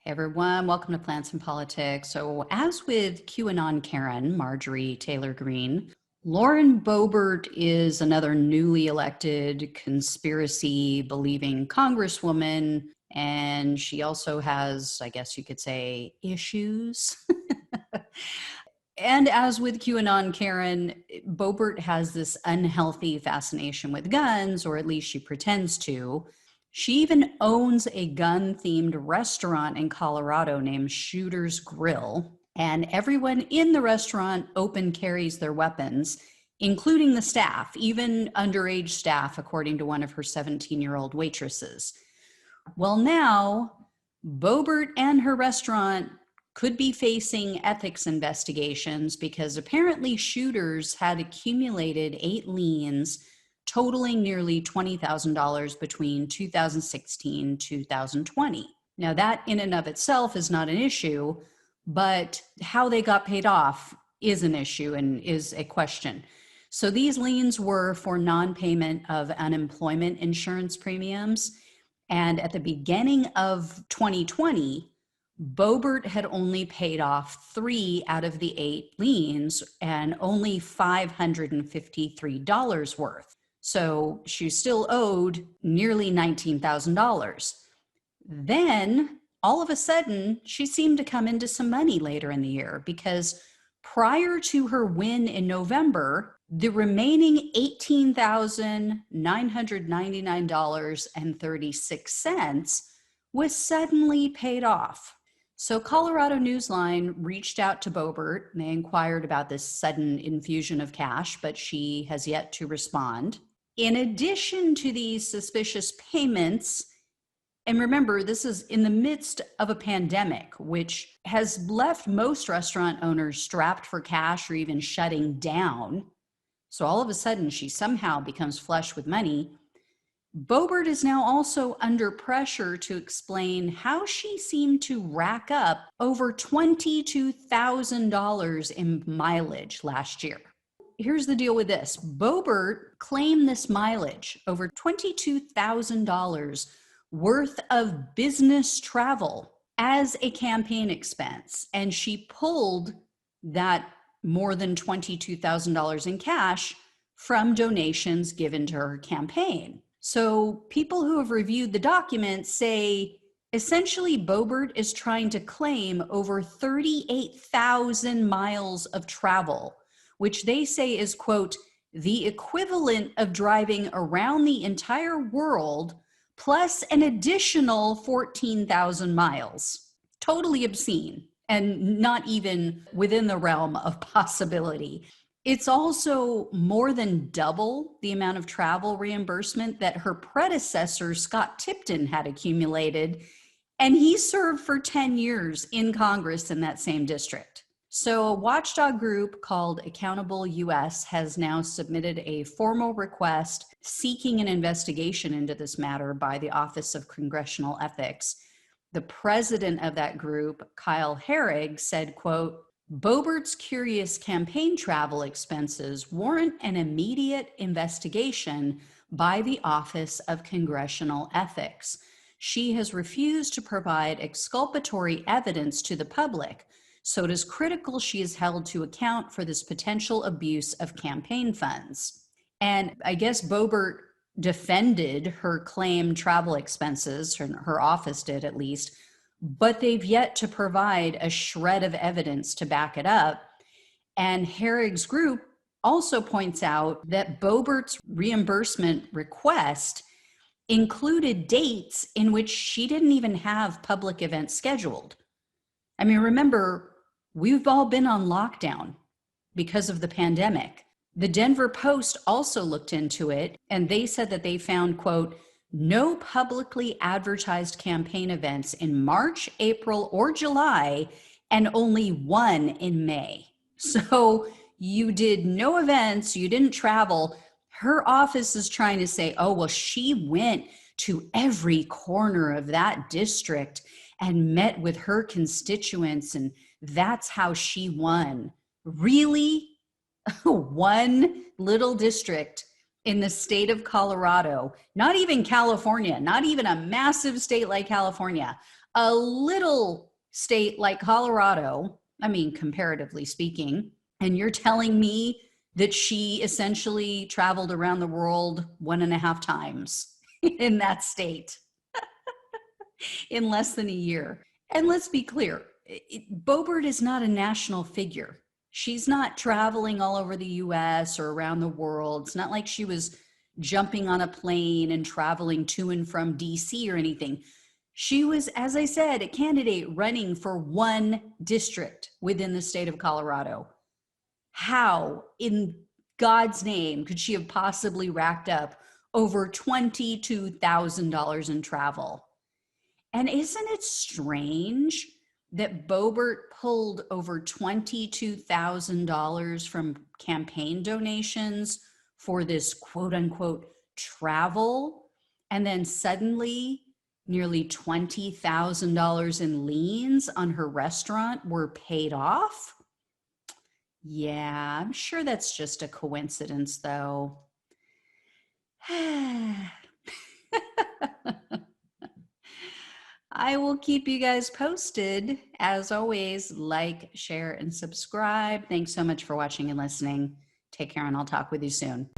Hey everyone, welcome to Plants and Politics. So, as with QAnon Karen, Marjorie Taylor Greene, Lauren Boebert is another newly elected conspiracy believing congresswoman, and she also has, I guess you could say, issues. And as with QAnon Karen, Boebert has this unhealthy fascination with guns, or at least she pretends to. She even owns a gun-themed restaurant in Colorado named Shooter's Grill, and everyone in the restaurant open carries their weapons, including the staff, even underage staff, according to one of her 17-year-old waitresses. Well, now, Boebert and her restaurant could be facing ethics investigations because apparently Shooters had accumulated 8 liens totaling nearly $20,000 between 2016 and 2020. Now, that in and of itself is not an issue, but how they got paid off is an issue and is a question. So these liens were for non-payment of unemployment insurance premiums. And at the beginning of 2020, Boebert had only paid off 3 out of the 8 liens and only $553 worth. So she still owed nearly $19,000. Then, all of a sudden, she seemed to come into some money later in the year because prior to her win in November, the remaining $18,999.36 was suddenly paid off. So Colorado Newsline reached out to Boebert and they inquired about this sudden infusion of cash, but she has yet to respond. In addition to these suspicious payments, and remember, this is in the midst of a pandemic, which has left most restaurant owners strapped for cash or even shutting down. So all of a sudden, she somehow becomes flush with money. Boebert is now also under pressure to explain how she seemed to rack up over $22,000 in mileage last year. Here's the deal with this. Boebert claimed this mileage, over $22,000 worth of business travel, as a campaign expense. And she pulled that more than $22,000 in cash from donations given to her campaign. So people who have reviewed the documents say essentially Boebert is trying to claim over 38,000 miles of travel, which they say is, quote, the equivalent of driving around the entire world plus an additional 14,000 miles. Totally obscene and not even within the realm of possibility. It's also more than double the amount of travel reimbursement that her predecessor, Scott Tipton, had accumulated, and he served for 10 years in Congress in that same district. So a watchdog group called Accountable US has now submitted a formal request seeking an investigation into this matter by the Office of Congressional Ethics. The president of that group, Kyle Herrig, said, quote, Boebert's curious campaign travel expenses warrant an immediate investigation by the Office of Congressional Ethics. She has refused to provide exculpatory evidence to the public, so it is critical she is held to account for this potential abuse of campaign funds. And I guess Boebert defended her claimed travel expenses, her office did at least, but they've yet to provide a shred of evidence to back it up. And Herrig's group also points out that Boebert's reimbursement request included dates in which she didn't even have public events scheduled. I mean, remember, we've all been on lockdown because of the pandemic. The Denver Post also looked into it, and they said that they found, quote, no publicly advertised campaign events in March, April, or July, and only one in May. So you did no events, you didn't travel. Her office is trying to say, oh, well, she went to every corner of that district and met with her constituents, and that's how she won. Really? One little district in the state of Colorado, not even California, not even a massive state like California, A little state like Colorado, I mean, comparatively speaking, and you're telling me that she essentially traveled around the world 1.5 times in that state in less than a year. And let's be clear, Boebert is not a national figure. She's not traveling all over the US or around the world. It's not like she was jumping on a plane and traveling to and from DC or anything. She was, as I said, a candidate running for one district within the state of Colorado. How in God's name could she have possibly racked up over $22,000 in travel? And isn't it strange that Boebert pulled over $22,000 from campaign donations for this quote unquote travel, and then suddenly nearly $20,000 in liens on her restaurant were paid off? Yeah, I'm sure that's just a coincidence, though. I will keep you guys posted. As always, like, share, and subscribe. Thanks so much for watching and listening. Take care, and I'll talk with you soon.